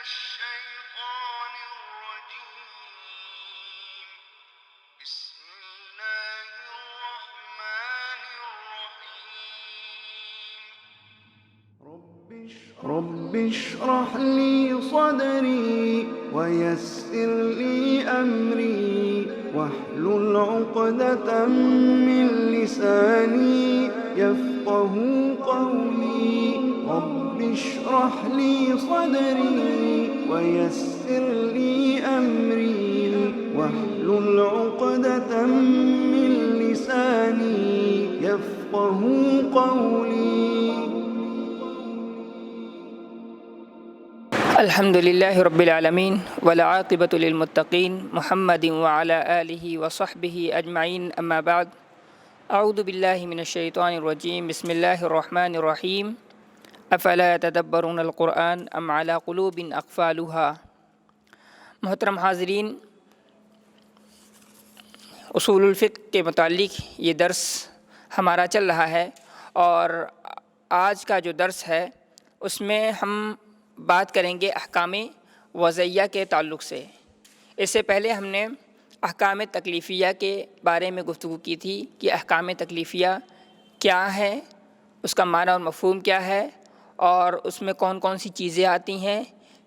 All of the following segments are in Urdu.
الشيطان الرجيم. بسم الله الرحمن الرحيم. رب اشرح لي صدري ويسر لي أمري واحلل عقدة من لساني يفقه قولي. رب اشرح لي صدري ويسر لي أمري واحلل عقدة من لساني يفقه قولي. الحمد لله رب العالمين والعاقبة للمتقين محمد وعلى آله وصحبه أجمعين أما بعد أعوذ بالله من الشيطان الرجيم بسم الله الرحمن الرحيم أفلا يتدبرون القرآن أم على قلوب أقفالها. محترم حاضرین، اصول الفقہ کے متعلق یہ درس ہمارا چل رہا ہے، اور آج کا جو درس ہے اس میں ہم بات کریں گے احکام وضعیہ کے تعلق سے۔ اس سے پہلے ہم نے احکام تکلیفیہ کے بارے میں گفتگو کی تھی کہ احکام تکلیفیہ کیا ہے، اس کا معنی اور مفہوم کیا ہے، اور اس میں کون کون سی چیزیں آتی ہیں،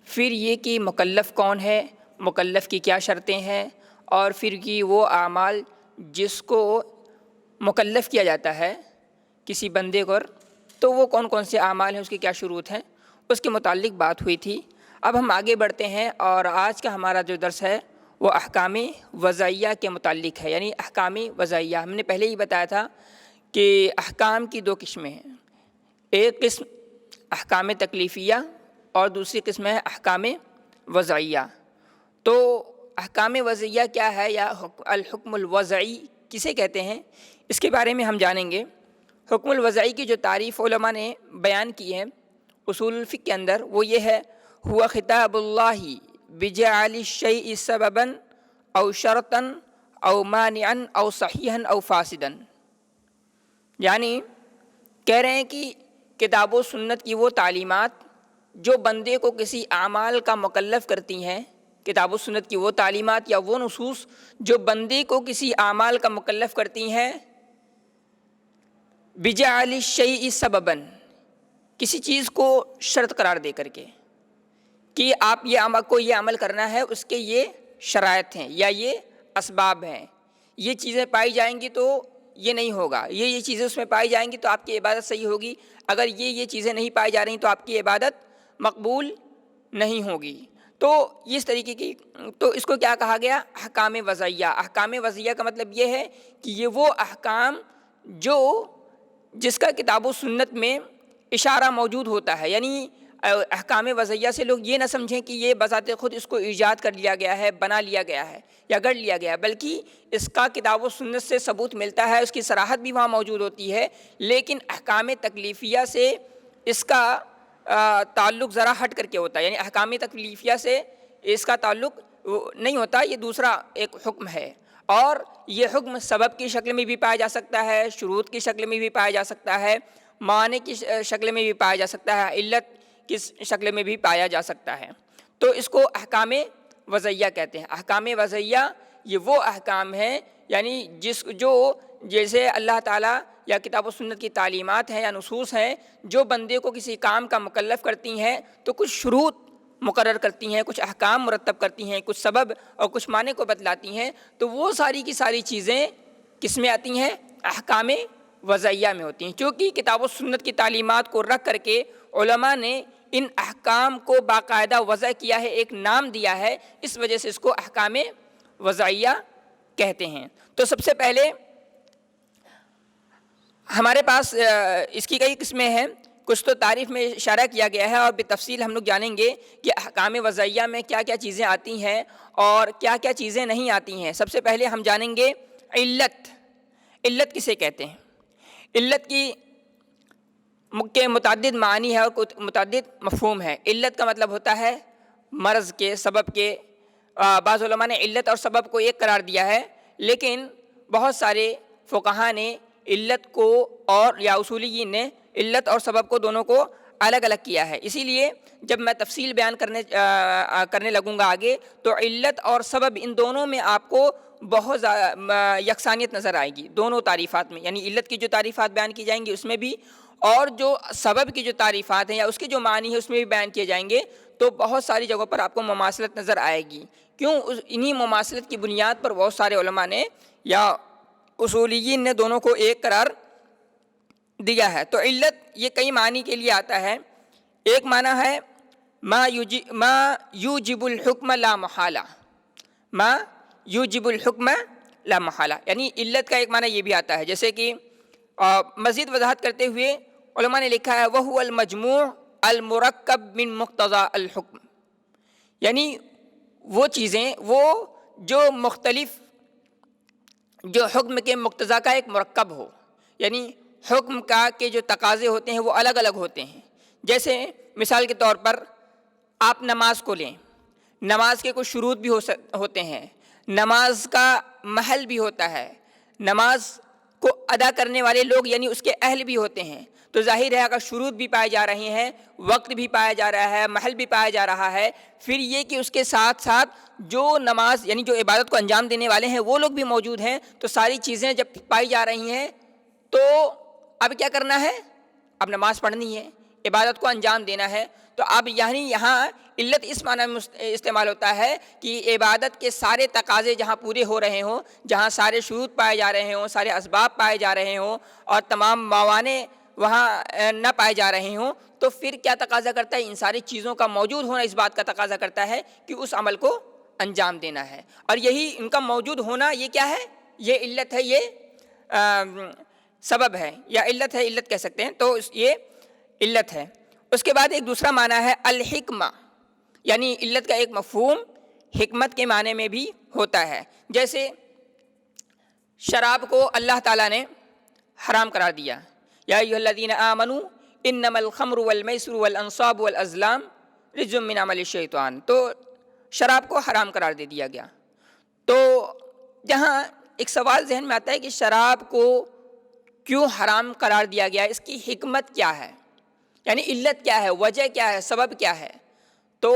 پھر یہ کہ مکلف کون ہے، مکلف کی کیا شرطیں ہیں، اور پھر کہ وہ اعمال جس کو مکلف کیا جاتا ہے کسی بندے کو، تو وہ کون کون سے اعمال ہیں، اس کی کیا شروط ہیں، اس کے متعلق بات ہوئی تھی۔ اب ہم آگے بڑھتے ہیں، اور آج کا ہمارا جو درس ہے وہ احکام وضعیہ کے متعلق ہے، یعنی احکام وضعیہ۔ ہم نے پہلے ہی بتایا تھا کہ احکام کی دو قسمیں ہیں، ایک قسم احکام تکلیفیہ اور دوسری قسم ہے احکام وضعیہ۔ تو احکام وضعیہ کیا ہے، یا الحکم الوضعی کسے کہتے ہیں، اس کے بارے میں ہم جانیں گے۔ حکم الوضعی کی جو تعریف علماء نے بیان کی ہے اصول الفقہ کے اندر، وہ یہ ہے: ہوا خطاب اللہ بجعل الشیء سببا او شرطا او مانعا او صحیحا او فاسدا، یعنی کہہ رہے ہیں کہ کتاب و سنت کی وہ تعلیمات جو بندے کو کسی اعمال کا مکلف کرتی ہیں، کتاب و سنت کی وہ تعلیمات یا وہ نصوص جو بندے کو کسی اعمال کا مکلف کرتی ہیں، بجعل الشیء سببا، کسی چیز کو شرط قرار دے کر کے کہ آپ یہ عمل کرنا ہے، اس کے یہ شرائط ہیں یا یہ اسباب ہیں، یہ چیزیں پائی جائیں گی تو یہ نہیں ہوگا، یہ چیزیں اس میں پائی جائیں گی تو آپ کی عبادت صحیح ہوگی، اگر یہ چیزیں نہیں پائی جا رہی تو آپ کی عبادت مقبول نہیں ہوگی۔ تو اس طریقے کی، تو اس کو کیا کہا گیا؟ احکام وضعیہ۔ احکام وضعیہ کا مطلب یہ ہے کہ یہ وہ احکام جس کا کتاب و سنت میں اشارہ موجود ہوتا ہے، یعنی احکام وضعیہ سے لوگ یہ نہ سمجھیں کہ یہ بذات خود اس کو ایجاد کر لیا گیا ہے، بنا لیا گیا ہے یا گڑھ لیا گیا ہے، بلکہ اس کا کتاب و سنت سے ثبوت ملتا ہے، اس کی صراحت بھی وہاں موجود ہوتی ہے، لیکن احکام تکلیفیہ سے اس کا تعلق ذرا ہٹ کر کے ہوتا ہے، یعنی احکام تکلیفیہ سے اس کا تعلق نہیں ہوتا، یہ دوسرا ایک حکم ہے، اور یہ حکم سبب کی شکل میں بھی پایا جا سکتا ہے، شروط کی شکل میں بھی پایا جا سکتا ہے، معنی کی شکل میں بھی پایا جا سکتا ہے، علت کی شکل میں بھی پایا جا سکتا ہے۔ تو اس کو احکام وضعیہ کہتے ہیں۔ احکام وضعیہ یہ وہ احکام ہیں، یعنی جیسے اللہ تعالیٰ یا کتاب و سنت کی تعلیمات ہیں یا نصوص ہیں جو بندے کو کسی کام کا مکلف کرتی ہیں، تو کچھ شروط مقرر کرتی ہیں، کچھ احکام مرتب کرتی ہیں، کچھ سبب اور کچھ معنی کو بتلاتی ہیں، تو وہ ساری کی ساری چیزیں کس میں آتی ہیں؟ احکام وضعیہ میں ہوتی ہیں۔ چونکہ کتاب و سنت کی تعلیمات کو رکھ کر کے علماء نے ان احکام کو باقاعدہ وضع کیا ہے، ایک نام دیا ہے، اس وجہ سے اس کو احکام وضعیہ کہتے ہیں۔ تو سب سے پہلے ہمارے پاس اس کی کئی قسمیں ہیں، کچھ تو تعریف میں اشارہ کیا گیا ہے، اور بتفصیل ہم لوگ جانیں گے کہ احکام وضعیہ میں کیا کیا چیزیں آتی ہیں اور کیا کیا چیزیں نہیں آتی ہیں۔ سب سے پہلے ہم جانیں گے علت۔ علت کسے کہتے ہیں؟ علت کے متعدد معنی ہے اور متعدد مفہوم ہے۔ علت کا مطلب ہوتا ہے مرض کے، سبب کے۔ بعض علماء نے علت اور سبب کو ایک قرار دیا ہے، لیکن بہت سارے فقہا نے علت کو اور یا اصولیین نے علت اور سبب کو دونوں کو الگ الگ کیا ہے. اسی لیے جب میں تفصیل بیان کرنے لگوں گا آگے تو علت اور سبب ان دونوں میں آپ کو بہت زیادہ یکسانیت نظر آئے گی دونوں تعریفات میں. یعنی علت کی جو تعریفات بیان کی جائیں گی اس میں بھی، اور جو سبب کی جو تعریفات ہیں یا اس کے جو معنی ہے اس میں بھی بیان کیے جائیں گے، تو بہت ساری جگہوں پر آپ کو مماثلت نظر آئے گی. کیوں؟ انہی مماثلت کی بنیاد پر بہت سارے علماء نے یا اصولیین نے دونوں کو ایک قرار دیا ہے. تو علت یہ کئی معنی کے لیے آتا ہے. ایک معنی ہے ما یوجب الحکم لا محالہ، ما یوجب الحکم لا محالہ، یعنی علت کا ایک معنی یہ بھی آتا ہے. جیسے کہ مزید وضاحت کرتے ہوئے علماء نے لکھا ہے وَهُوَ الْمَجْمُوعُ الْمُرَكَّبُ مِن مُقْتَضَى الْحُكْم، یعنی وہ چیزیں وہ جو مختلف جو حکم کے مقتضا کا ایک مرکب ہو، یعنی حکم کا کے جو تقاضے ہوتے ہیں وہ الگ الگ ہوتے ہیں. جیسے مثال کے طور پر آپ نماز کو لیں، نماز کے کچھ شروط بھی ہوتے ہیں، نماز کا محل بھی ہوتا ہے، نماز کو ادا کرنے والے لوگ یعنی اس کے اہل بھی ہوتے ہیں. تو ظاہر ہے اگر شروط بھی پائے جا رہے ہیں، وقت بھی پایا جا رہا ہے، محل بھی پایا جا رہا ہے، پھر یہ کہ اس کے ساتھ ساتھ جو نماز یعنی جو عبادت کو انجام دینے والے ہیں وہ لوگ بھی موجود ہیں، تو ساری چیزیں جب پائی جا رہی ہیں تو اب کیا کرنا ہے؟ اب نماز پڑھنی ہے، عبادت کو انجام دینا ہے. تو اب یعنی یہاں علت اس معنی میں استعمال ہوتا ہے کہ عبادت کے سارے تقاضے جہاں پورے ہو رہے ہوں، جہاں سارے شروط پائے جا رہے ہوں، سارے اسباب پائے جا رہے ہوں اور تمام موانع وہاں نہ پائے جا رہے ہوں، تو پھر کیا تقاضا کرتا ہے؟ ان ساری چیزوں کا موجود ہونا اس بات کا تقاضا کرتا ہے کہ اس عمل کو انجام دینا ہے. اور یہی ان کا موجود ہونا یہ کیا ہے؟ یہ علت ہے، یہ سبب ہے یا علت ہے، علت کہہ سکتے ہیں. تو یہ علت ہے. اس کے بعد ایک دوسرا معنی ہے الحکمہ، یعنی علت کا ایک مفہوم حکمت کے معنی میں بھی ہوتا ہے. جیسے شراب کو اللہ تعالیٰ نے حرام قرار دیا، یا ایھا الذین آمنوا انما الخمر والمیسر والانصاب والازلام رجز من عمل الشیطان. تو شراب کو حرام قرار دے دیا گیا. تو جہاں ایک سوال ذہن میں آتا ہے کہ شراب کو کیوں حرام قرار دیا گیا، اس کی حکمت کیا ہے، یعنی علت کیا ہے، وجہ کیا ہے، سبب کیا ہے. تو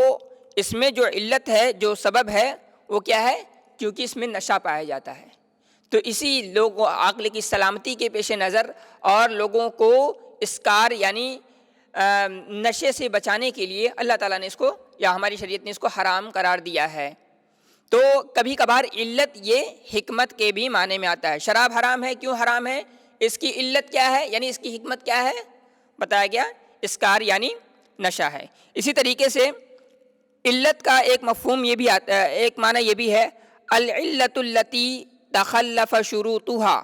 اس میں جو علت ہے، جو سبب ہے وہ کیا ہے؟ کیونکہ اس میں نشہ پایا جاتا ہے. تو اسی لوگوں عقل کی سلامتی کے پیش نظر اور لوگوں کو اسکار یعنی نشے سے بچانے کے لیے اللہ تعالیٰ نے اس کو یا ہماری شریعت نے اس کو حرام قرار دیا ہے. تو کبھی کبھار علت یہ حکمت کے بھی معنی میں آتا ہے. شراب حرام ہے، کیوں حرام ہے؟ اس کی علت کیا ہے، یعنی اس کی حکمت کیا ہے؟ بتایا گیا اسکار یعنی نشہ ہے. اسی طریقے سے علت کا ایک مفہوم یہ بھی آتا ہے، ایک معنی یہ بھی ہے العلت التی تخلف شروطها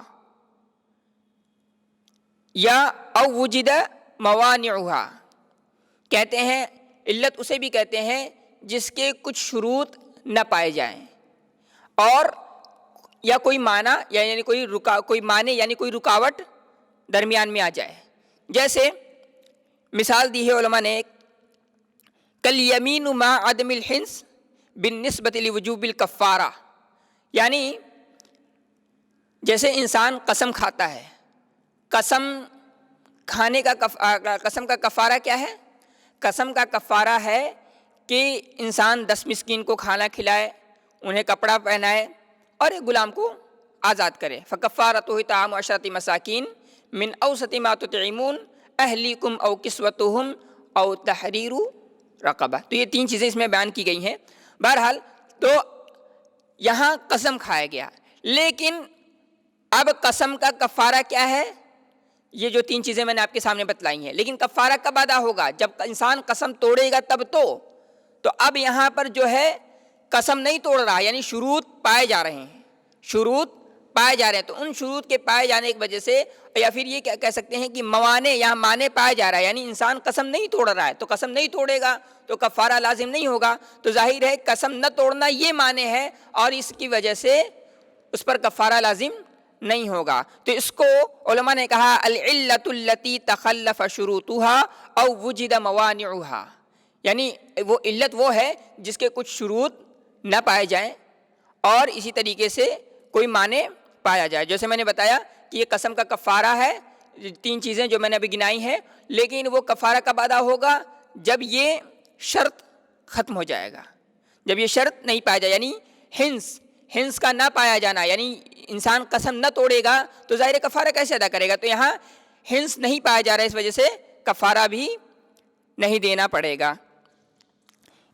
یا او وجد موانعها. کہتے ہیں علت اسے بھی کہتے ہیں جس کے کچھ شروط نہ پائے جائیں اور یا کوئی معنی یعنی کوئی معنی یعنی کوئی رکاوٹ درمیان میں آ جائے. جیسے مثال دی ہے علماء نے کالیمین مع عدم الحنس بالنسبۃ لوجوب الکفارہ، یعنی جیسے انسان قسم کھاتا ہے، قسم کھانے کا قسم کا کفارہ کیا ہے؟ قسم کا کفارہ ہے کہ انسان 10 مسکین کو کھانا کھلائے، انہیں کپڑا پہنائے اور ایک غلام کو آزاد کرے. فکفارتہ اطعام 10 مساکین من اوسط ما تطعمون اہلیکم او کسوتہم او تحریر رقبہ. تو یہ 3 چیزیں اس میں بیان کی گئی ہیں. بہرحال تو یہاں قسم کھایا گیا، لیکن اب قسم کا کفارہ کیا ہے؟ یہ جو 3 چیزیں میں نے آپ کے سامنے بتلائی ہیں. لیکن کفارہ کب ادا ہوگا؟ جب انسان قسم توڑے گا تب تو اب یہاں پر جو ہے قسم نہیں توڑ رہا، یعنی شروط پائے جا رہے ہیں، شروط پائے جا رہے ہیں. تو ان شروط کے پائے جانے کی وجہ سے یا پھر یہ کہہ سکتے ہیں کہ موانع یا معنی پائے جا رہا ہے، یعنی انسان قسم نہیں توڑ رہا ہے. تو قسم نہیں توڑے گا تو کفارہ لازم نہیں ہوگا. تو ظاہر ہے قسم نہ توڑنا یہ معنی ہے اور اس کی وجہ سے اس پر کفارہ لازم نہیں ہوگا. تو اس کو علماء نے کہا العلت التی تخلف شروطها او وجد موانعها، یعنی وہ علت وہ ہے جس کے کچھ شروط نہ پائے جائیں اور اسی طریقے سے کوئی معنی پایا جائے. جیسے میں نے بتایا کہ یہ قسم کا کفارہ ہے، 3 چیزیں جو میں نے ابھی گنائی ہیں، لیکن وہ کفارہ کب ادا ہوگا؟ جب یہ شرط ختم ہو جائے گا، جب یہ شرط نہیں پایا جائے، یعنی ہنس کا نہ پایا جانا، یعنی انسان قسم نہ توڑے گا تو ظاہر کفارہ کیسے ادا کرے گا؟ تو یہاں ہنس نہیں پایا جا رہا ہے، اس وجہ سے کفارہ بھی نہیں دینا پڑے گا۔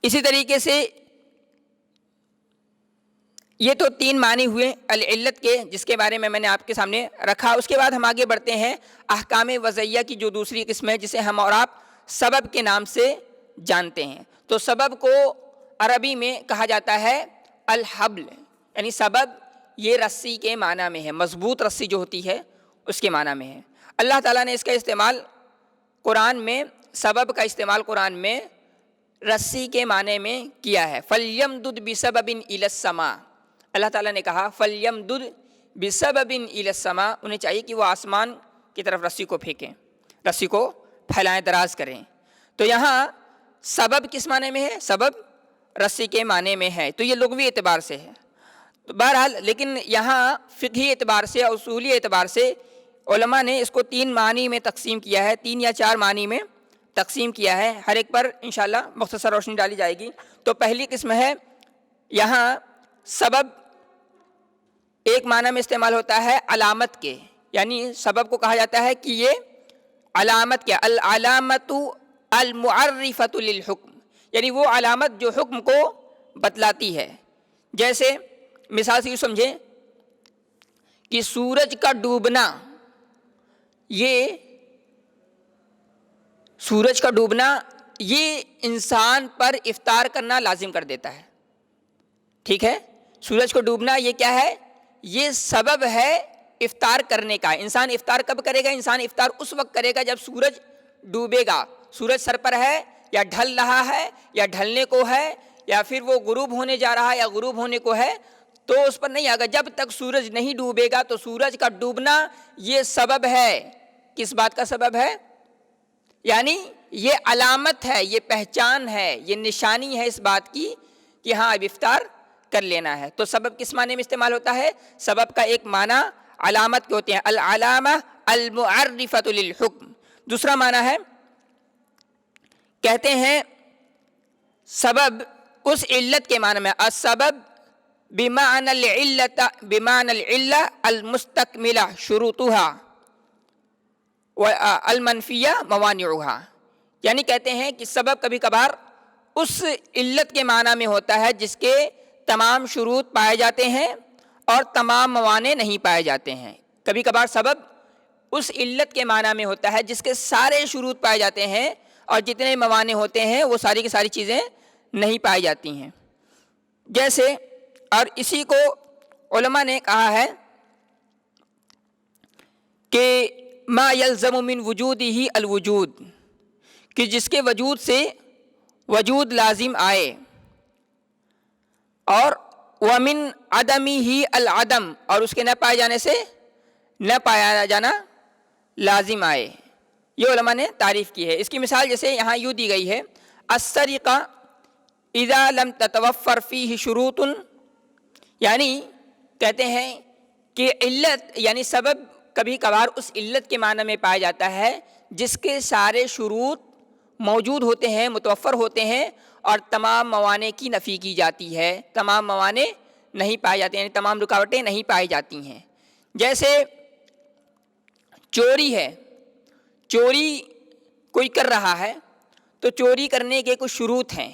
اسی طریقے سے یہ تو 3 معنی ہوئے العلت کے، جس کے بارے میں نے آپ کے سامنے رکھا۔ اس کے بعد ہم آگے بڑھتے ہیں احکام وضعیہ کی جو دوسری قسم ہے، جسے ہم اور آپ سبب کے نام سے جانتے ہیں۔ تو سبب کو عربی میں کہا جاتا ہے الحبل، یعنی سبب یہ رسی کے معنی میں ہے، مضبوط رسی جو ہوتی ہے اس کے معنی میں ہے۔ اللہ تعالیٰ نے اس کا استعمال قرآن میں، سبب کا استعمال قرآن میں رسی کے معنی میں کیا ہے۔ فَلْيَمْدُدْ بِسَبَبٍ إِلَى السَّمَاءِ، اللہ تعالیٰ نے کہا فَلْيَمْدُدْ بِسَبَبٍ إِلَى السَّمَاءِ، انہیں چاہیے کہ وہ آسمان کی طرف رسی کو پھینکیں، رسی کو پھیلائیں، دراز کریں۔ تو یہاں سبب کس معنی میں ہے؟ سبب رسی کے معنی میں ہے، تو یہ لغوی اعتبار سے ہے۔ تو بہرحال لیکن یہاں فقہی اعتبار سے، اصولی اعتبار سے علماء نے اس کو 3 معنی میں تقسیم کیا ہے، 3 یا 4 معنی میں تقسیم کیا ہے، ہر ایک پر انشاءاللہ مختصر روشنی ڈالی جائے گی۔ تو پہلی قسم ہے، یہاں سبب ایک معنی میں استعمال ہوتا ہے علامت کے، یعنی سبب کو کہا جاتا ہے کہ یہ علامت کیا، العلامت المعرفۃ للحکم، یعنی وہ علامت جو حکم کو بتلاتی ہے۔ جیسے مثال سے یوں سمجھیں کہ سورج کا ڈوبنا، سورج کا ڈوبنا یہ انسان پر افطار کرنا لازم کر دیتا ہے، ٹھیک ہے؟ سورج کو ڈوبنا یہ کیا ہے؟ یہ سبب ہے افطار کرنے کا۔ انسان افطار کب کرے گا؟ انسان افطار اس وقت کرے گا جب سورج ڈوبے گا۔ سورج سر پر ہے یا ڈھل رہا ہے یا ڈھلنے کو ہے یا پھر وہ غروب ہونے جا رہا ہے یا غروب ہونے کو ہے، تو اس پر نہیں آگا۔ جب تک سورج نہیں ڈوبے گا تو سورج کا ڈوبنا یہ سبب ہے۔ کس بات کا سبب ہے؟ یعنی یہ علامت ہے، یہ پہچان ہے، یہ نشانی ہے اس بات کی کہ ہاں اب افطار کر لینا ہے۔ تو سبب کس معنی میں استعمال ہوتا ہے؟ سبب کا ایک معنی علامت کے ہوتے ہیں، العلامہ المعرفۃ للحکم۔ دوسرا معنی ہے، کہتے ہیں سبب اس علت کے معنی میں، السبب بمعنى العلة المستكملة شروطها والمنفية موانعها، یعنی کہتے ہیں کہ سبب کبھی کبھار اس علت کے معنی میں ہوتا ہے جس کے تمام شروط پائے جاتے ہیں اور تمام موانع نہیں پائے جاتے ہیں۔ کبھی کبھار سبب اس علت کے معنی میں ہوتا ہے جس کے سارے شروط پائے جاتے ہیں اور جتنے موانع ہوتے ہیں وہ ساری کی ساری چیزیں نہیں پائی جاتی ہیں۔ جیسے، اور اسی کو علماء نے کہا ہے کہ ما یلزم من وجودہ الوجود، کہ جس کے وجود سے وجود لازم آئے، اور ومن عدمہ العدم، اور اس کے نہ پائے جانے سے نہ پایا جانا لازم آئے۔ یہ علماء نے تعریف کی ہے۔ اس کی مثال جیسے یہاں یوں دی گئی ہے، السرقہ اذا لم تتوفر فیہ شروط، یعنی کہتے ہیں کہ علت یعنی سبب کبھی کبھار اس علت کے معنی میں پایا جاتا ہے جس کے سارے شروط موجود ہوتے ہیں، متوفر ہوتے ہیں، اور تمام موانع کی نفی کی جاتی ہے، تمام موانع نہیں پائے جاتے ہیں، یعنی تمام رکاوٹیں نہیں پائی جاتی ہیں۔ جیسے چوری ہے، چوری کوئی کر رہا ہے تو چوری کرنے کے کچھ شروط ہیں،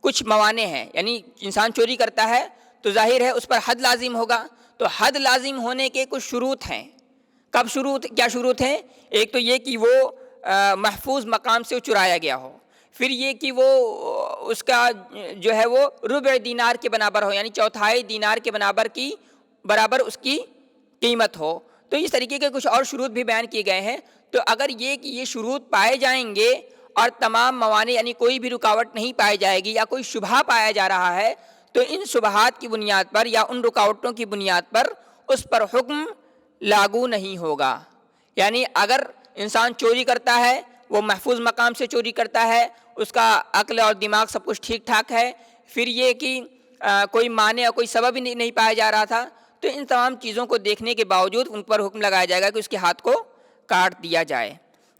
کچھ موانع ہیں، یعنی انسان چوری کرتا ہے تو ظاہر ہے اس پر حد لازم ہوگا، تو حد لازم ہونے کے کچھ شروط ہیں۔ کب شروط، کیا شروط ہیں؟ ایک تو یہ کہ وہ محفوظ مقام سے چرایا گیا ہو، پھر یہ کہ وہ اس کا جو ہے وہ ربع دینار کے برابر ہو، یعنی چوتھائی دینار کے برابر اس کی قیمت ہو۔ تو اس طریقے کے کچھ اور شروط بھی بیان کیے گئے ہیں۔ تو اگر یہ کہ یہ شروط پائے جائیں گے اور تمام موانع یعنی کوئی بھی رکاوٹ نہیں پائی جائے گی یا کوئی شبہہ پایا جا رہا ہے، تو ان شبہات کی بنیاد پر یا ان رکاوٹوں کی بنیاد پر اس پر حکم لاگو نہیں ہوگا۔ یعنی اگر انسان چوری کرتا ہے، وہ محفوظ مقام سے چوری کرتا ہے، اس کا عقل اور دماغ سب کچھ ٹھیک ٹھاک ہے، پھر یہ کہ کوئی معنی یا کوئی سبب ہی نہیں پایا جا رہا تھا، تو ان تمام چیزوں کو دیکھنے کے باوجود ان پر حکم لگایا جائے گا کہ اس کے ہاتھ کو کاٹ دیا جائے۔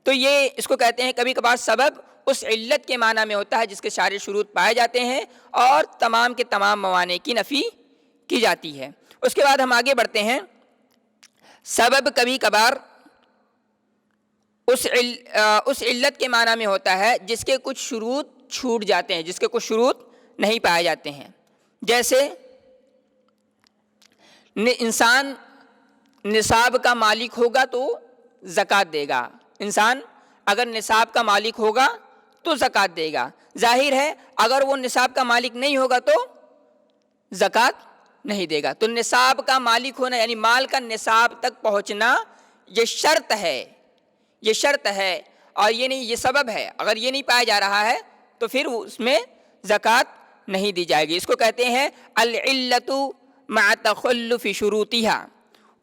تو یہ اس کو کہتے ہیں کبھی کبھار سبب اس علت کے معنی میں ہوتا ہے جس کے سارے شروط پائے جاتے ہیں اور تمام کے تمام موانع کی نفی کی جاتی ہے۔ اس کے بعد ہم آگے بڑھتے ہیں، سبب کبھی کبھار اس علت کے معنی میں ہوتا ہے جس کے کچھ شروط چھوٹ جاتے ہیں، جس کے کچھ شروط نہیں پائے جاتے ہیں۔ جیسے انسان نصاب کا مالک ہوگا تو زکوٰۃ دے گا، انسان اگر نصاب کا مالک ہوگا تو زکوٰۃ دے گا۔ ظاہر ہے اگر وہ نصاب کا مالک نہیں ہوگا تو زکوٰۃ نہیں دے گا۔ تو نصاب کا مالک ہونا یعنی مال کا نصاب تک پہنچنا یہ شرط ہے، یہ شرط ہے اور یہ نہیں، یہ سبب ہے۔ اگر یہ نہیں پایا جا رہا ہے تو پھر اس میں زکوٰۃ نہیں دی جائے گی۔ اس کو کہتے ہیں العلۃ مع تخلف شروطها۔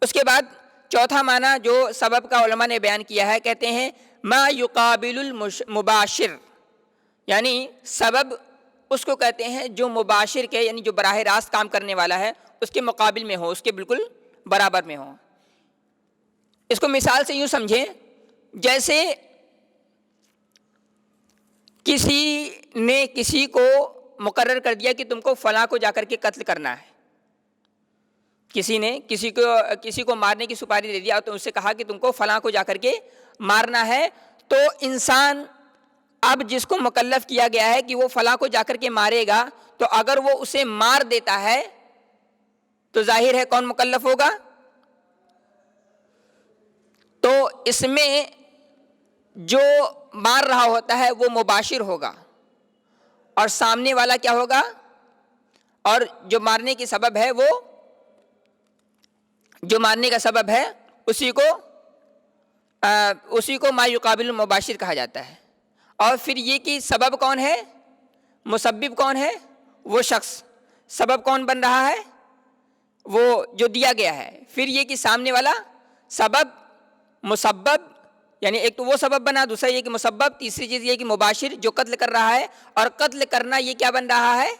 اس کے بعد چوتھا معنی جو سبب کا علماء نے بیان کیا ہے، کہتے ہیں ما یقابل المباشر، یعنی سبب اس کو کہتے ہیں جو مباشر کے یعنی جو براہ راست کام کرنے والا ہے اس کے مقابل میں ہو، اس کے بالکل برابر میں ہو۔ اس کو مثال سے یوں سمجھیں، جیسے کسی نے کسی کو مقرر کر دیا کہ تم کو فلاں کو جا کر کے قتل کرنا ہے، کسی نے کسی کو مارنے کی سپاری دے دیا تو اس سے کہا کہ تم کو فلاں کو جا کر کے مارنا ہے، تو انسان اب جس کو مکلف کیا گیا ہے کہ وہ فلاں کو جا کر کے مارے گا، تو اگر وہ اسے مار دیتا ہے تو ظاہر ہے کون مکلف ہوگا؟ تو اس میں جو مار رہا ہوتا ہے وہ مباشر ہوگا اور سامنے والا کیا ہوگا، اور جو مارنے کی سبب ہے وہ جو مارنے کا سبب ہے اسی کو ما یقابل المباشر کہا جاتا ہے۔ اور پھر یہ کہ سبب کون ہے، مسبب کون ہے، وہ شخص، سبب کون بن رہا ہے، وہ جو دیا گیا ہے۔ پھر یہ کہ سامنے والا سبب، مسبب، یعنی ایک تو وہ سبب بنا، دوسرا یہ کہ مسبب، تیسری چیز یہ کہ مباشر جو قتل کر رہا ہے، اور قتل کرنا یہ کیا بن رہا ہے،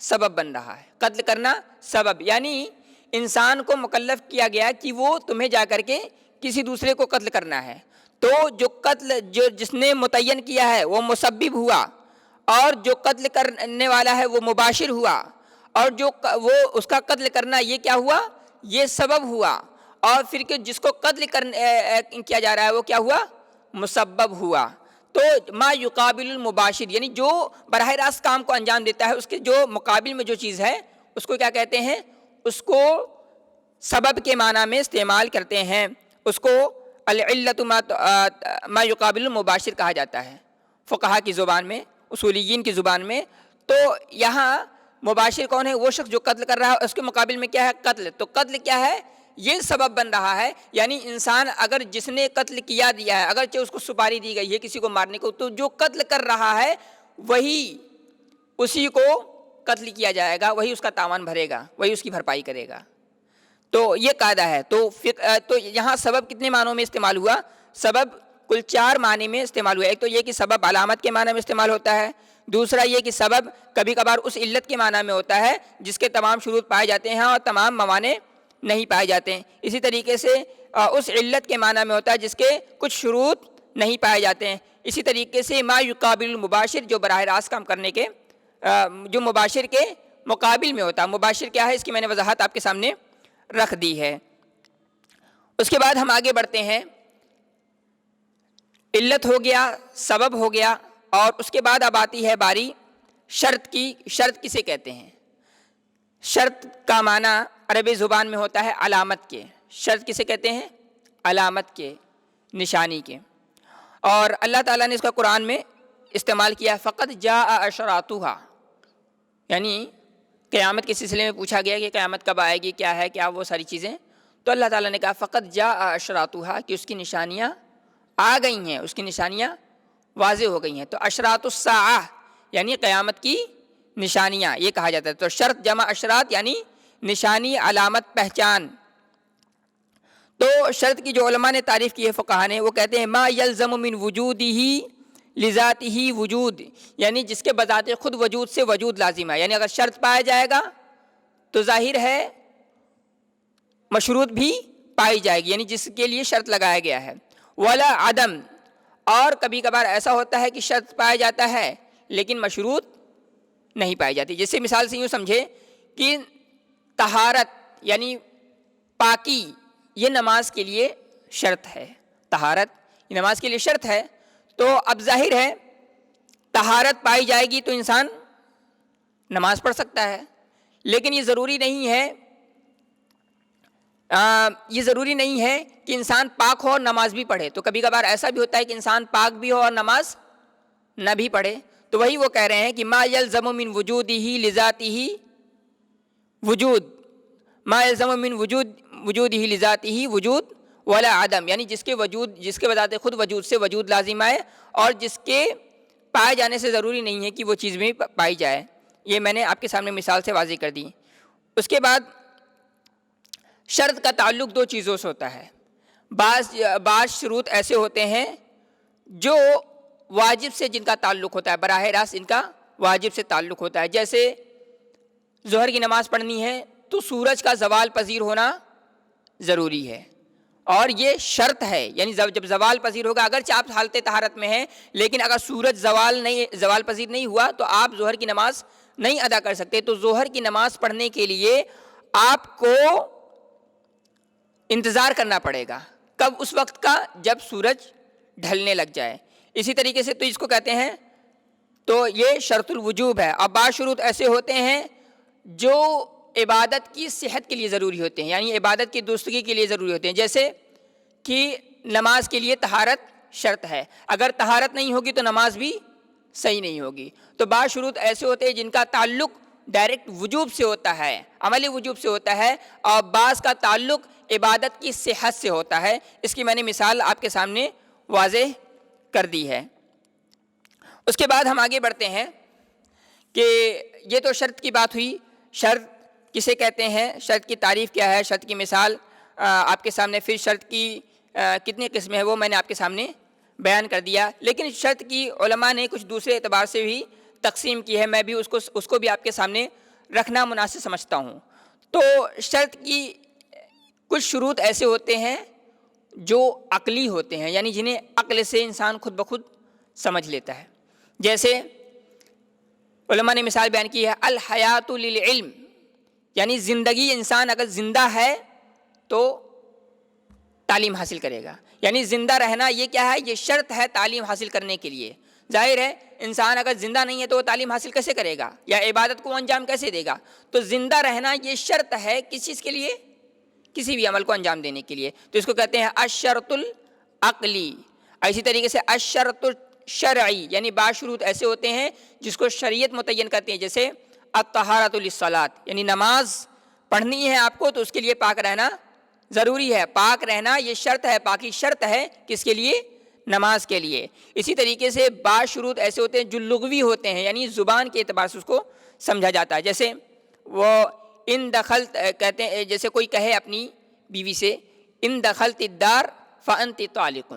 سبب بن رہا ہے، قتل کرنا سبب۔ یعنی انسان کو مکلف کیا گیا کہ وہ تمہیں جا کر کے کسی دوسرے کو قتل کرنا ہے، تو جو قتل جس نے متعین کیا ہے وہ مسبب ہوا، اور جو قتل کرنے والا ہے وہ مباشر ہوا، اور جو وہ اس کا قتل کرنا یہ کیا ہوا، یہ سبب ہوا، اور پھر کہ جس کو قتل کیا جا رہا ہے وہ کیا ہوا، مسبب ہوا۔ تو ما یقابل المباشر یعنی جو براہ راست کام کو انجام دیتا ہے اس کے جو مقابل میں جو چیز ہے اس کو کیا کہتے ہیں، اس کو سبب کے معنی میں استعمال کرتے ہیں، اس کو العلۃ ما یقابل المباشر کہا جاتا ہے فقہا کی زبان میں، اصولیین کی زبان میں۔ تو یہاں مباشر کون ہے، وہ شخص جو قتل کر رہا ہے، اس کے مقابل میں کیا ہے، قتل۔ تو قتل کیا ہے، یہ سبب بن رہا ہے، یعنی انسان اگر جس نے قتل کیا دیا ہے، اگرچہ اس کو سپاری دی گئی ہے کسی کو مارنے کو، تو جو قتل کر رہا ہے وہی اسی کو قتل کیا جائے گا، وہی اس کا تاوان بھرے گا، وہی اس کی بھرپائی کرے گا۔ تو یہ قاعدہ ہے۔ تو یہاں سبب کتنے معنوں میں استعمال ہوا، سبب کل 4 معنی میں استعمال ہوا۔ ایک تو یہ کہ سبب علامت کے معنی میں استعمال ہوتا ہے، دوسرا یہ کہ سبب کبھی کبھار اس علت کے معنی میں ہوتا ہے جس کے تمام شروط پائے جاتے ہیں اور تمام موانع نہیں پائے جاتے ہیں۔ اسی طریقے سے اس علت کے معنی میں ہوتا ہے جس کے کچھ شروط نہیں پائے جاتے ہیں۔ اسی طریقے سے ما یقابل المباشر جو براہ راست کام کرنے کے جو مباشر کے مقابل میں ہوتا ہے۔ مباشر کیا ہے اس کی میں نے وضاحت آپ کے سامنے رکھ دی ہے۔ اس کے بعد ہم آگے بڑھتے ہیں، علت ہو گیا، سبب ہو گیا، اور اس کے بعد اب آتی ہے باری شرط کی۔ شرط کسے کہتے ہیں؟ شرط کا معنی عربی زبان میں ہوتا ہے علامت کے۔ شرط کسے کہتے ہیں؟ علامت کے، نشانی کے۔ اور اللہ تعالیٰ نے اس کا قرآن میں استعمال کیا، فقط جاء اشراطها، یعنی قیامت کے سلسلے میں پوچھا گیا کہ قیامت کب آئے گی، کیا ہے، کیا وہ ساری چیزیں، تو اللہ تعالیٰ نے کہا فقط جاء اشراطها، کہ اس کی نشانیاں آ گئی ہیں، اس کی نشانیاں واضح ہو گئی ہیں۔ تو اشراط الساعہ یعنی قیامت کی نشانیاں یہ کہا جاتا ہے۔ تو شرط جمع اشراط یعنی نشانی، علامت، پہچان۔ تو شرط کی جو علماء نے تعریف کی ہے فقہا نے، وہ کہتے ہیں ما یلزم من وجودہ لذاتہ وجود، یعنی جس کے بذات خود وجود سے وجود لازم ہے۔ یعنی اگر شرط پایا جائے گا تو ظاہر ہے مشروط بھی پائی جائے گی، یعنی جس کے لیے شرط لگایا گیا ہے۔ ولا عدم، اور کبھی کبھار ایسا ہوتا ہے کہ شرط پایا جاتا ہے لیکن مشروط نہیں پائی جاتی. جیسے مثال سے یوں سمجھے کہ طہارت یعنی پاکی یہ نماز کے لیے شرط ہے، طہارت یہ نماز کے لیے شرط ہے. تو اب ظاہر ہے طہارت پائی جائے گی تو انسان نماز پڑھ سکتا ہے، لیکن یہ ضروری نہیں ہے کہ انسان پاک ہو اور نماز بھی پڑھے. تو کبھی کبھار ایسا بھی ہوتا ہے کہ انسان پاک بھی ہو اور نماز نہ بھی پڑھے. تو وہی وہ کہہ رہے ہیں کہ ما یلزم من وجودہ لذاتہ وجود، ما یلزم من وجودہ لذاتہ وجود ولا عدم، یعنی جس کے بذات خود وجود سے وجود لازم آئے اور جس کے پائے جانے سے ضروری نہیں ہے کہ وہ چیز بھی پائی جائے. یہ میں نے آپ کے سامنے مثال سے واضح کر دی. اس کے بعد شرط کا تعلق دو چیزوں سے ہوتا ہے. بعض شروط ایسے ہوتے ہیں جو واجب سے جن کا تعلق ہوتا ہے، براہ راست ان کا واجب سے تعلق ہوتا ہے. جیسے ظہر کی نماز پڑھنی ہے تو سورج کا زوال پذیر ہونا ضروری ہے، اور یہ شرط ہے. یعنی جب زوال پذیر ہوگا، اگرچہ آپ حالت طہارت میں ہیں لیکن اگر سورج زوال پذیر نہیں ہوا تو آپ ظہر کی نماز نہیں ادا کر سکتے. تو ظہر کی نماز پڑھنے کے لیے آپ کو انتظار کرنا پڑے گا. کب؟ اس وقت کا جب سورج ڈھلنے لگ جائے. اسی طریقے سے تو اس کو کہتے ہیں، تو یہ شرط الوجوب ہے. اب بعض شروط ایسے ہوتے ہیں جو عبادت کی صحت کے لیے ضروری ہوتے ہیں، یعنی عبادت کی درستگی کے لیے ضروری ہوتے ہیں. جیسے کہ نماز کے لیے طہارت شرط ہے، اگر طہارت نہیں ہوگی تو نماز بھی صحیح نہیں ہوگی. تو بعض شروط ایسے ہوتے ہیں جن کا تعلق ڈائریکٹ وجوب سے ہوتا ہے، عملی وجوب سے ہوتا ہے، اور بعض کا تعلق عبادت کی صحت سے ہوتا ہے. اس کی میں نے مثال آپ کے سامنے واضح کر دی ہے. اس کے بعد ہم آگے بڑھتے ہیں کہ یہ تو شرط کی بات ہوئی. شرط کسے کہتے ہیں، شرط کی تعریف کیا ہے، شرط کی مثال آپ کے سامنے. پھر شرط کی کتنی قسمیں ہیں وہ میں نے آپ کے سامنے بیان کر دیا. لیکن شرط کی علماء نے کچھ دوسرے اعتبار سے بھی تقسیم کی ہے، میں بھی اس کو بھی آپ کے سامنے رکھنا مناسب سمجھتا ہوں. تو شرط کی کچھ شروط ایسے ہوتے ہیں جو عقلی ہوتے ہیں، یعنی جنہیں عقل سے انسان خود بخود سمجھ لیتا ہے. جیسے علماء نے مثال بیان کی ہے الحیات للعلم، یعنی زندگی، انسان اگر زندہ ہے تو تعلیم حاصل کرے گا. یعنی زندہ رہنا یہ کیا ہے، یہ شرط ہے تعلیم حاصل کرنے کے لیے. ظاہر ہے انسان اگر زندہ نہیں ہے تو وہ تعلیم حاصل کیسے کرے گا یا عبادت کو انجام کیسے دے گا. تو زندہ رہنا یہ شرط ہے کس چیز کے لیے، کسی بھی عمل کو انجام دینے کے لیے. تو اس کو کہتے ہیں الشرط العقلی. اسی طریقے سے الشرط الشرعی، یعنی بعض شروط ایسے ہوتے ہیں جس کو شریعت متعین کرتے ہیں. جیسے الطہارۃ للصلاۃ، یعنی نماز پڑھنی ہے آپ کو تو اس کے لیے پاک رہنا ضروری ہے. پاک رہنا یہ شرط ہے، پاکی شرط ہے کس کے لیے، نماز کے لیے. اسی طریقے سے بعض شروط ایسے ہوتے ہیں جو لغوی ہوتے ہیں، یعنی زبان کے اعتبار سے اس کو سمجھا جاتا ہے. جیسے وہ ان دخلت کہتے ہیں، جیسے کوئی کہے اپنی بیوی سے ان دخلت الدار فانت طالق،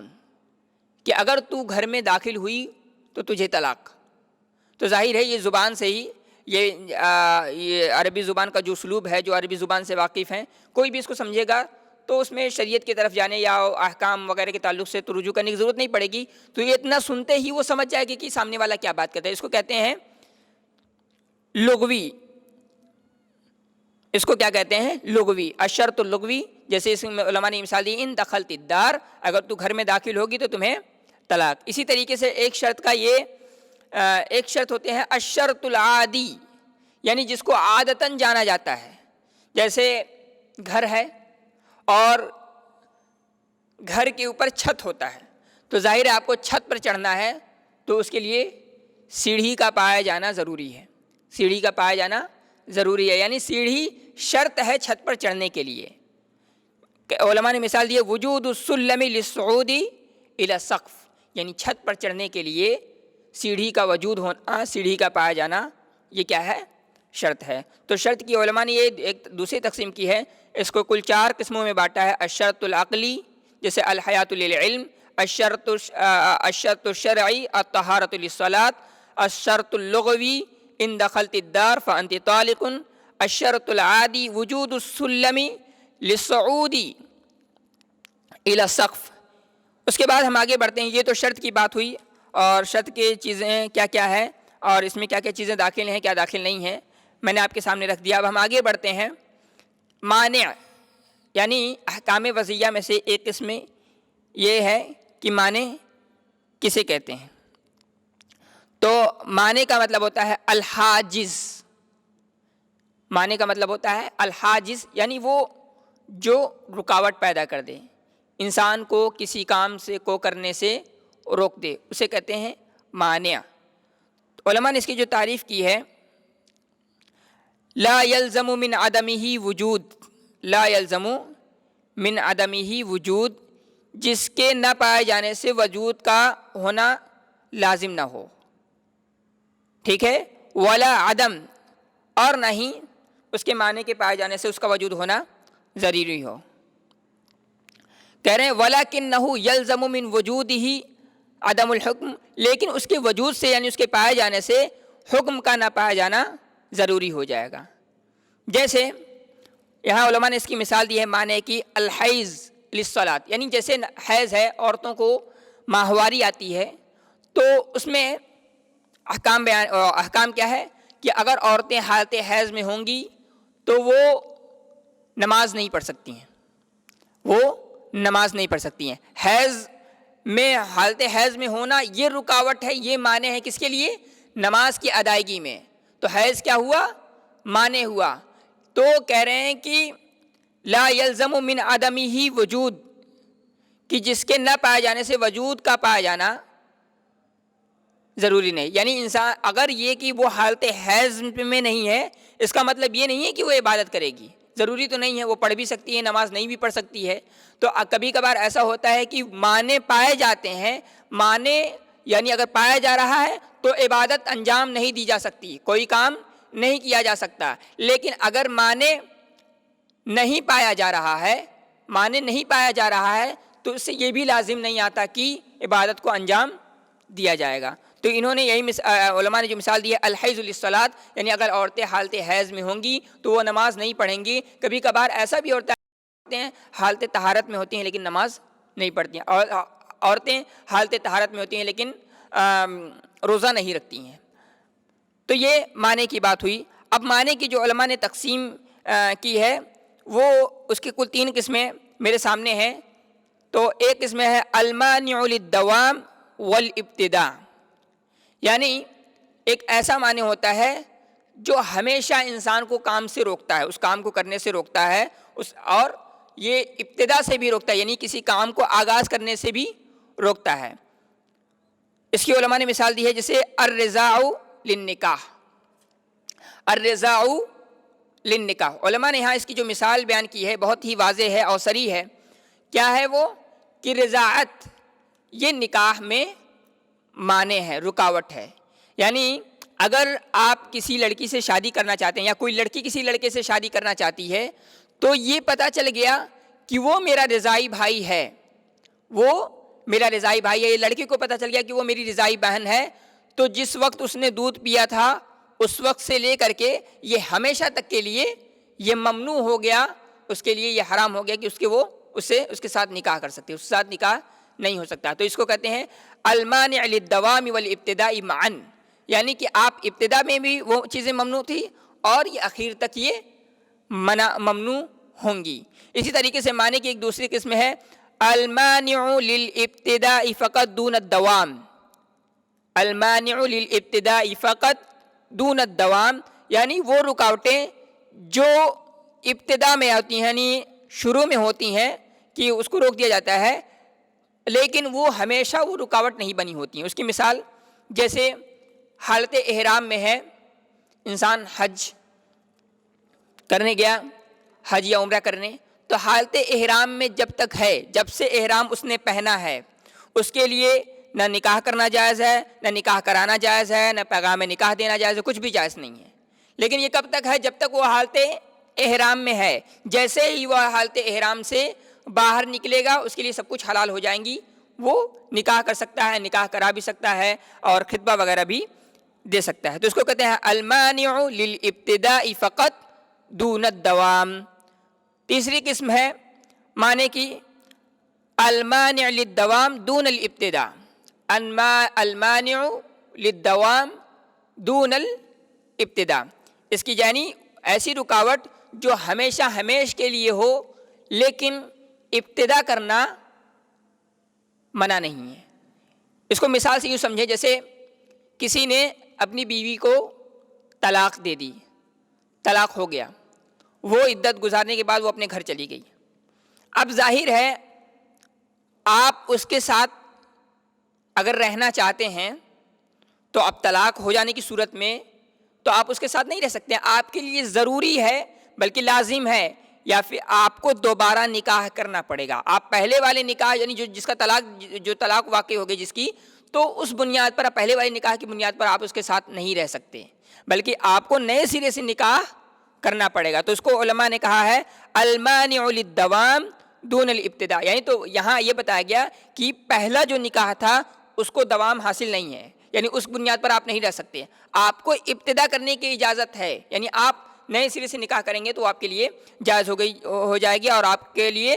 کہ اگر تو گھر میں داخل ہوئی تو تجھے طلاق. تو ظاہر ہے یہ زبان سے ہی، یہ عربی زبان کا جو اسلوب ہے، جو عربی زبان سے واقف ہیں، کوئی بھی اس کو سمجھے گا تو اس میں شریعت کی طرف جانے یا احکام وغیرہ کے تعلق سے تو رجوع کرنے کی ضرورت نہیں پڑے گی. تو یہ اتنا سنتے ہی وہ سمجھ جائے گی کہ سامنے والا کیا بات کرتا ہے. اس کو کہتے ہیں لغوی. اس کو کیا کہتے ہیں، لغوی. الشرط اللغوی، جیسے اس میں علماء نے مثال دی ان دخلت الدار، اگر تو گھر میں داخل ہوگی تو تمہیں طلاق. اسی طریقے سے ایک شرط ہوتے ہیں الشرط العادی، یعنی جس کو عادتاً جانا جاتا ہے. جیسے گھر ہے اور گھر کے اوپر چھت ہوتا ہے، تو ظاہر ہے آپ کو چھت پر چڑھنا ہے تو اس کے لیے سیڑھی کا پایا جانا ضروری ہے. سیڑھی کا پایا جانا ضروری ہے، یعنی سیڑھی شرط ہے چھت پر چڑھنے کے لیے. علماء نے مثال دی وجود السلم للصعود الى السقف، یعنی چھت پر چڑھنے کے لیے سیڑھی کا وجود ہونا، سیڑھی کا پایا جانا، یہ کیا ہے، شرط ہے. تو شرط کی علماء نے یہ ایک دوسری تقسیم کی ہے. اس کو کل 4 قسموں میں بانٹا ہے. الشرط العقلی جیسے الحیات للعلم، الشرط الشرعی الطہارۃ للصلاۃ، الشرط اللغوی ان دخلت الدار فانت طالق، الشرط العادی وجود السلم للصعود الى السقف، اس کے بعد ہم آگے بڑھتے ہیں. یہ تو شرط کی بات ہوئی اور شرط کی چیزیں کیا کیا ہے اور اس میں کیا کیا چیزیں داخل ہیں کیا داخل نہیں ہیں میں نے آپ کے سامنے رکھ دیا. اب ہم آگے بڑھتے ہیں. مانع یعنی احکام وضعیہ میں سے ایک قسم یہ ہے کہ مانع کسے کہتے ہیں. تو مانع کا مطلب ہوتا ہے الحاجز. مانع کا مطلب ہوتا ہے الحاجز یعنی وہ جو رکاوٹ پیدا کر دے, انسان کو کسی کام کو کرنے سے روک دے, اسے کہتے ہیں مانع. علماء نے اس کی جو تعریف کی ہے, لا یلزم من عدمہ وجود, لا یلزم من عدمہ وجود, جس کے نہ پائے جانے سے وجود کا ہونا لازم نہ ہو. ٹھیک ہے. ولا عدم, اور نہ ہی اس کے معنی کے پائے جانے سے اس کا وجود ہونا ضروری ہو. کہہ رہے ہیں ولکنہ یلزم من وجودہ عدم الحکم, لیکن اس کے وجود سے یعنی اس کے پائے جانے سے حکم کا نہ پایا جانا ضروری ہو جائے گا. جیسے یہاں علماء نے اس کی مثال دی ہے معنی کی الحیض للصلاۃ, یعنی جیسے حیض ہے, عورتوں کو ماہواری آتی ہے, تو اس میں احکام کیا ہے کہ اگر عورتیں حالت حیض میں ہوں گی تو وہ نماز نہیں پڑھ سکتی ہیں, وہ نماز نہیں پڑھ سکتی ہیں. حیض میں حالت حیض میں ہونا یہ رکاوٹ ہے, یہ مانع ہے کس کے لیے؟ نماز کی ادائیگی میں. تو حیض کیا ہوا؟ مانع ہوا. تو کہہ رہے ہیں کہ لا یلزم من عدمہ وجود, کہ جس کے نہ پائے جانے سے وجود کا پایا جانا ضروری نہیں. یعنی انسان اگر یہ کہ وہ حالت حیض میں نہیں ہے, اس کا مطلب یہ نہیں ہے کہ وہ عبادت کرے گی, ضروری تو نہیں ہے, وہ پڑھ بھی سکتی ہے, نماز نہیں بھی پڑھ سکتی ہے. تو کبھی کبھار ایسا ہوتا ہے کہ معنی پائے جاتے ہیں, معنی یعنی اگر پایا جا رہا ہے تو عبادت انجام نہیں دی جا سکتی, کوئی کام نہیں کیا جا سکتا. لیکن اگر معنی نہیں پایا جا رہا ہے, معنی نہیں پایا جا رہا ہے, تو اس سے یہ بھی لازم نہیں آتا کہ عبادت کو انجام دیا جائے گا. تو انہوں نے یہی علماء نے جو مثال دی ہے الحیض للصلاۃ, یعنی اگر عورتیں حالت حیض میں ہوں گی تو وہ نماز نہیں پڑھیں گی. کبھی کبھار ایسا بھی ہوتا ہے حالت طہارت میں ہوتی ہیں لیکن نماز نہیں پڑھتی ہیں, اور عورتیں حالت طہارت میں ہوتی ہیں لیکن روزہ نہیں رکھتی ہیں. تو یہ معنی کی بات ہوئی. اب معنی کی جو علماء نے تقسیم کی ہے وہ اس کی کل 3 قسمیں میرے سامنے ہیں. تو ایک قسم ہے المانع للدوام والابتداء, یعنی ایک ایسا معنی ہوتا ہے جو ہمیشہ انسان کو کام سے روکتا ہے, اس کام کو کرنے سے روکتا ہے, اور یہ ابتدا سے بھی روکتا ہے, یعنی کسی کام کو آغاز کرنے سے بھی روکتا ہے. اس کی علماء نے مثال دی ہے جیسے الرضاع للنکاح. الرضاع للنکاح, علماء نے یہاں اس کی جو مثال بیان کی ہے بہت ہی واضح ہے اور صریح ہے. کیا ہے وہ؟ کہ رضاعت یہ نکاح میں مانع ہے, رکاوٹ ہے. یعنی اگر آپ کسی لڑکی سے شادی کرنا چاہتے ہیں یا کوئی لڑکی کسی لڑکے سے شادی کرنا چاہتی ہے, تو یہ پتہ چل گیا کہ وہ میرا رضاعی بھائی ہے, وہ میرا رضاعی بھائی ہے, یہ لڑکی کو پتہ چل گیا کہ وہ میری رضاعی بہن ہے, تو جس وقت اس نے دودھ پیا تھا اس وقت سے لے کر کے یہ ہمیشہ تک کے لیے یہ ممنوع ہو گیا, اس کے لیے یہ حرام ہو گیا کہ اس کے ساتھ نکاح کر سکتے, اس کے ساتھ نکاح نہیں ہو سکتا. تو اس کو کہتے ہیں المانع للدوام والابتداء معا, یعنی کہ آپ ابتدا میں بھی وہ چیزیں ممنوع تھی اور یہ اخیر تک یہ ممنوع ہوں گی. اسی طریقے سے معنی کی ایک دوسری قسم ہے المانع للابتداء فقط دون الدوام. المانع للابتداء فقط دون الدوام, یعنی وہ رکاوٹیں جو ابتدا میں ہوتی ہیں, یعنی شروع میں ہوتی ہیں کہ اس کو روک دیا جاتا ہے, لیکن وہ ہمیشہ وہ رکاوٹ نہیں بنی ہوتی ہیں. اس کی مثال جیسے حالت احرام میں ہے, انسان حج کرنے گیا, حج یا عمرہ کرنے, تو حالت احرام میں جب تک ہے, جب سے احرام اس نے پہنا ہے, اس کے لیے نہ نکاح کرنا جائز ہے, نہ نکاح کرانا جائز ہے, نہ پیغام نکاح دینا جائز ہے, کچھ بھی جائز نہیں ہے. لیکن یہ کب تک ہے؟ جب تک وہ حالت احرام میں ہے. جیسے ہی وہ حالت احرام سے باہر نکلے گا اس کے لیے سب کچھ حلال ہو جائیں گی, وہ نکاح کر سکتا ہے, نکاح کرا بھی سکتا ہے اور خطبہ وغیرہ بھی دے سکتا ہے. تو اس کو کہتے ہیں المانع للابتداء فقط دون الدوام. تیسری قسم ہے معنی کی المانع للدوام دون الابتداء، المانع للدوام دون الابتداء، اس کی یعنی ایسی رکاوٹ جو ہمیشہ ہمیش کے لیے ہو لیکن ابتدا کرنا منع نہیں ہے۔ اس کو مثال سے یوں سمجھے، جیسے کسی نے اپنی بیوی کو طلاق دے دی، طلاق ہو گیا، وہ عدت گزارنے کے بعد وہ اپنے گھر چلی گئی۔ اب ظاہر ہے آپ اس کے ساتھ اگر رہنا چاہتے ہیں تو اب طلاق ہو جانے کی صورت میں تو آپ اس کے ساتھ نہیں رہ سکتے، آپ کے لیے ضروری ہے بلکہ لازم ہے یا پھر آپ کو دوبارہ نکاح کرنا پڑے گا۔ آپ پہلے والے نکاح یعنی جس کا طلاق واقع ہو گئی جس کی، تو اس بنیاد پر، پہلے والے نکاح کی بنیاد پر آپ اس کے ساتھ نہیں رہ سکتے، بلکہ آپ کو نئے سرے سے نکاح کرنا پڑے گا۔ تو اس کو علماء نے کہا ہے المانع للدوام دون الابتداء، یعنی تو یہاں یہ بتایا گیا کہ پہلا جو نکاح تھا اس کو دوام حاصل نہیں ہے، یعنی اس بنیاد پر آپ نہیں رہ سکتے، آپ کو ابتدا کرنے کی اجازت ہے، یعنی آپ نئے سرے سے نکاح کریں گے تو آپ کے لیے جائز ہو جائے گی، اور آپ کے لیے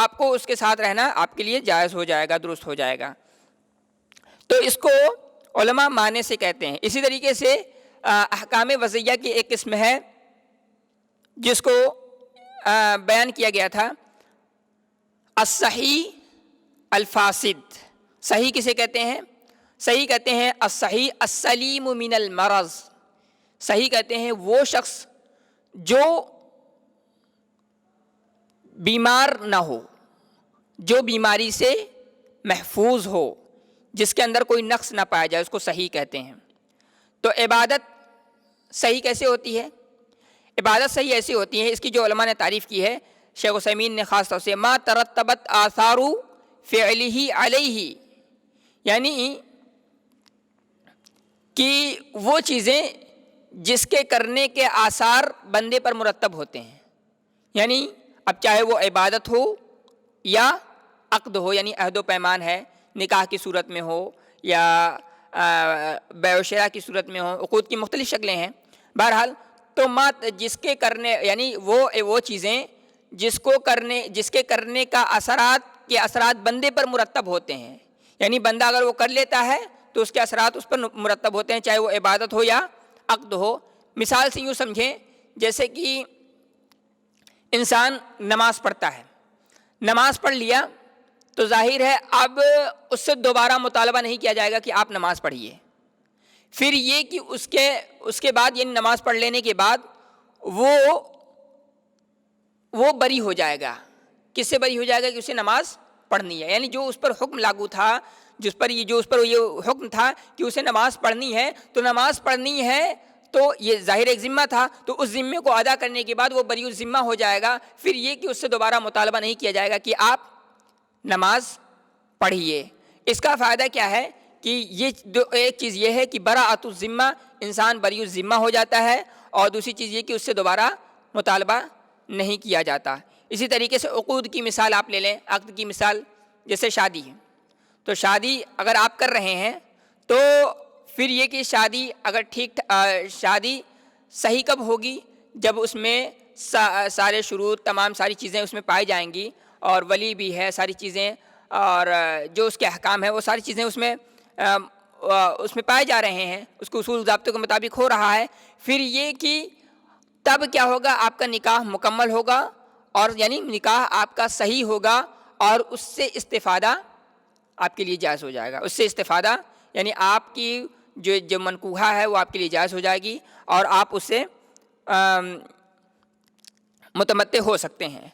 آپ کو اس کے ساتھ رہنا آپ کے لیے جائز ہو جائے گا، درست ہو جائے گا۔ تو اس کو علماء معنی سے کہتے ہیں۔ اسی طریقے سے احکام وضعیہ کی ایک قسم ہے جس کو بیان کیا گیا تھا، الصحیح الفاسد۔ صحیح کسے کہتے ہیں؟ صحیح کہتے ہیں الصحیح السلیم من المرض، صحیح کہتے ہیں وہ شخص جو بیمار نہ ہو، جو بیماری سے محفوظ ہو، جس کے اندر کوئی نقص نہ پایا جائے، اس کو صحیح کہتے ہیں۔ تو عبادت صحیح کیسے ہوتی ہے؟ عبادت صحیح ایسی ہوتی ہے، اس کی جو علماء نے تعریف کی ہے، شیخ عثیمین نے خاص طور سے ما ترتبت آثار فعلہ علیہ، یعنی کہ وہ چیزیں جس کے کرنے کے آثار بندے پر مرتب ہوتے ہیں، یعنی اب چاہے وہ عبادت ہو یا عقد ہو، یعنی عہد و پیمان ہے، نکاح کی صورت میں ہو یا بیع و شراء کی صورت میں ہو، عقود کی مختلف شکلیں ہیں۔ بہرحال تو جس کے کرنے، یعنی وہ چیزیں جس کے کرنے کا اثرات بندے پر مرتب ہوتے ہیں، یعنی بندہ اگر وہ کر لیتا ہے تو اس کے اثرات اس پر مرتب ہوتے ہیں، چاہے وہ عبادت ہو یا عقد ہو۔ مثال سے یوں سمجھیں، جیسے کہ انسان نماز پڑھتا ہے، نماز پڑھ لیا تو ظاہر ہے اب اس سے دوبارہ مطالبہ نہیں کیا جائے گا کہ آپ نماز پڑھیے۔ پھر یہ کہ اس کے بعد یعنی نماز پڑھ لینے کے بعد وہ بری ہو جائے گا۔ کس سے بری ہو جائے گا؟ کہ اسے نماز پڑھنی ہے، یعنی جو اس پر حکم لاگو تھا، جو اس پر یہ حکم تھا کہ اسے نماز پڑھنی ہے، تو نماز پڑھنی ہے تو یہ ظاہر ایک ذمہ تھا، تو اس ذمے کو ادا کرنے کے بعد وہ بری الذمہ ہو جائے گا۔ پھر یہ کہ اس سے دوبارہ مطالبہ نہیں کیا جائے گا کہ آپ نماز پڑھیے۔ اس کا فائدہ کیا ہے کہ ایک چیز یہ ہے کہ براءۃ الذمہ، انسان بری الذمہ ہو جاتا ہے، اور دوسری چیز یہ کہ اس سے دوبارہ مطالبہ نہیں کیا جاتا۔ اسی طریقے سے عقود کی مثال آپ لے لیں، عقد کی مثال، جیسے شادی ہے، تو شادی اگر آپ کر رہے ہیں تو پھر یہ کہ شادی صحیح کب ہوگی؟ جب اس میں سارے شروط، تمام ساری چیزیں اس میں پائی جائیں گی، اور ولی بھی ہے، ساری چیزیں، اور جو اس کے احکام ہیں وہ ساری چیزیں اس میں پائے جا رہے ہیں، اس کو اصول ضابطوں کے مطابق ہو رہا ہے۔ پھر یہ کہ تب کیا ہوگا؟ آپ کا نکاح مکمل ہوگا، اور یعنی نکاح آپ کا صحیح ہوگا، اور اس سے استفادہ آپ کے لیے جائز ہو جائے گا۔ اس سے استفادہ یعنی آپ کی جو منکوحہ ہے وہ آپ کے لیے جائز ہو جائے گی، اور آپ اس سے متمتع ہو سکتے ہیں۔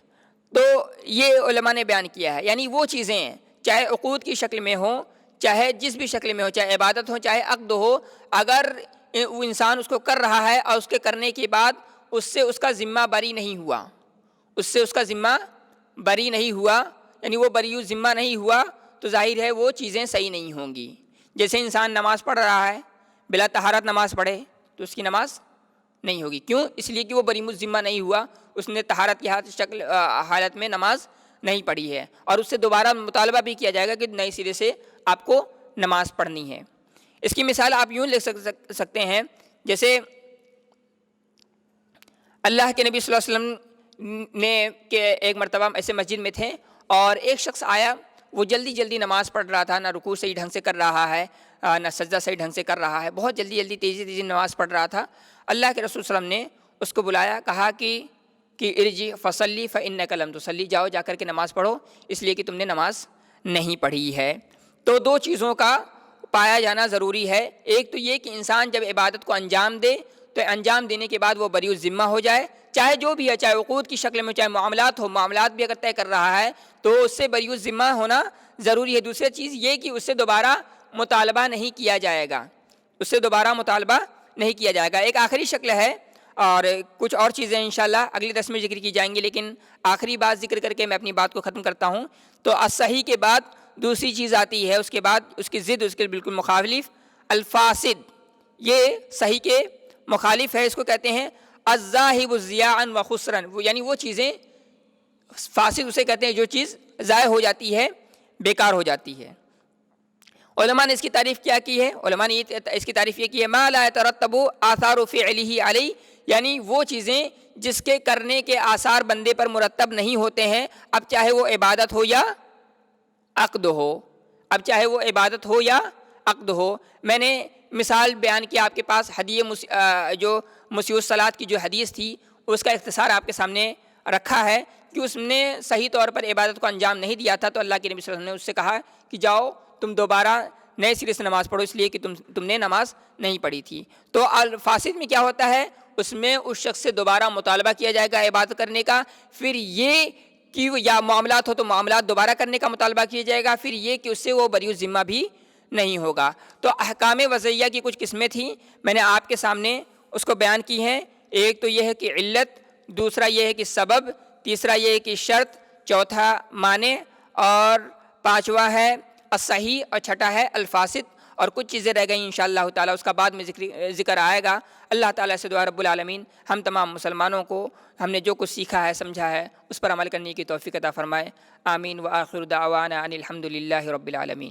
تو یہ علماء نے بیان کیا ہے، یعنی وہ چیزیں چاہے عقود کی شکل میں ہوں، چاہے جس بھی شکل میں ہو، چاہے عبادت ہو چاہے عقد ہو، اگر وہ انسان اس کو کر رہا ہے اور اس کے کرنے کے بعد اس سے اس کا ذمہ بری نہیں ہوا، یعنی وہ بری الذمہ نہیں ہوا، تو ظاہر ہے وہ چیزیں صحیح نہیں ہوں گی۔ جیسے انسان نماز پڑھ رہا ہے، بلا طہارت نماز پڑھے تو اس کی نماز نہیں ہوگی۔ کیوں؟ اس لیے کہ وہ بری الذمہ نہیں ہوا، اس نے طہارت کی حالت میں نماز نہیں پڑھی ہے، اور اس سے دوبارہ مطالبہ بھی کیا جائے گا کہ نئے سرے سے آپ کو نماز پڑھنی ہے۔ اس کی مثال آپ یوں لے سکتے ہیں، جیسے اللہ کے نبی صلی اللہ علیہ وسلم نے کہ ایک مرتبہ ایسے مسجد میں تھے، اور ایک شخص آیا، وہ جلدی جلدی نماز پڑھ رہا تھا، نہ رکوع صحیح ڈھنگ سے کر رہا ہے، نہ سجدہ صحیح ڈھنگ سے کر رہا ہے، بہت جلدی جلدی تیزی تیزی نماز پڑھ رہا تھا۔ اللہ کے رسول صلی اللہ علیہ وسلم نے اس کو بلایا، کہا کہ ارجع فصلی فإنک لم تصلی، جاؤ جا کر کے نماز پڑھو اس لیے کہ تم نے نماز نہیں پڑھی ہے۔ تو دو چیزوں کا پایا جانا ضروری ہے، ایک تو یہ کہ انسان جب عبادت کو انجام دے تو انجام دینے کے بعد وہ بری الذمہ ہو جائے، چاہے جو بھی ہے، چاہے عقود کی شکل میں، چاہے معاملات ہو، معاملات بھی اگر طے کر رہا ہے تو اس سے بری الذمہ ہونا ضروری ہے۔ دوسری چیز یہ کہ اس سے دوبارہ مطالبہ نہیں کیا جائے گا، اس سے دوبارہ مطالبہ نہیں کیا جائے گا۔ ایک آخری شکل ہے، اور کچھ اور چیزیں انشاءاللہ اگلی درس میں ذکر کی جائیں گی، لیکن آخری بات ذکر کر کے میں اپنی بات کو ختم کرتا ہوں۔ تو الصحیح کے بعد دوسری چیز آتی ہے، اس کے بعد اس کی ضد، اس کے بالکل مخالف الفاسد، یہ صحیح کے مخالف ہے، اس کو کہتے ہیں الذاہب ضیاعا و خسرا، یعنی وہ چیزیں، فاسد اسے کہتے ہیں جو چیز ضائع ہو جاتی ہے، بیکار ہو جاتی ہے۔ علماء نے اس کی تعریف کیا کی ہے؟ علماء نے اس کی تعریف یہ کی ہے، ما لا يترتب آثار فعلہ علیہ، یعنی وہ چیزیں جس کے کرنے کے آثار بندے پر مرتب نہیں ہوتے ہیں، اب چاہے وہ عبادت ہو یا عقد ہو، اب چاہے وہ عبادت ہو یا عقد ہو۔ میں نے مثال بیان کی آپ کے پاس، جو مسیء الصلاۃ کی جو حدیث تھی اس کا اختصار آپ کے سامنے رکھا ہے کہ اس نے صحیح طور پر عبادت کو انجام نہیں دیا تھا، تو اللہ کے نبی صلی اللہ علیہ وسلم نے اس سے کہا کہ جاؤ تم دوبارہ نئے سرے سے نماز پڑھو، اس لیے کہ تم نے نماز نہیں پڑھی تھی۔ تو الفاسد میں کیا ہوتا ہے؟ اس میں اس شخص سے دوبارہ مطالبہ کیا جائے گا عبادت کرنے کا، پھر یہ کہ یا معاملات ہو تو معاملات دوبارہ کرنے کا مطالبہ کیا جائے گا، پھر یہ کہ اس سے وہ بری الذمہ بھی نہیں ہوگا۔ تو احکام وضعیہ کی کچھ قسمیں تھیں، میں نے آپ کے سامنے اس کو بیان کی ہیں۔ ایک تو یہ ہے کہ علت، دوسرا یہ ہے کہ سبب، تیسرا یہ ہے کہ شرط، چوتھا مانع، اور پانچواں ہے الصحیح، اور چھٹا ہے الفاسد، اور کچھ چیزیں رہ گئیں انشاءاللہ تعالی، اس کا بعد میں ذکر آئے گا۔ اللہ تعالیٰ سے دعا رب العالمین ہم تمام مسلمانوں کو ہم نے جو کچھ سیکھا ہے، سمجھا ہے، اس پر عمل کرنے کی توفیق عطا فرمائے۔ آمین۔ وآخر دعوانا ان الحمد للہ رب العالمین۔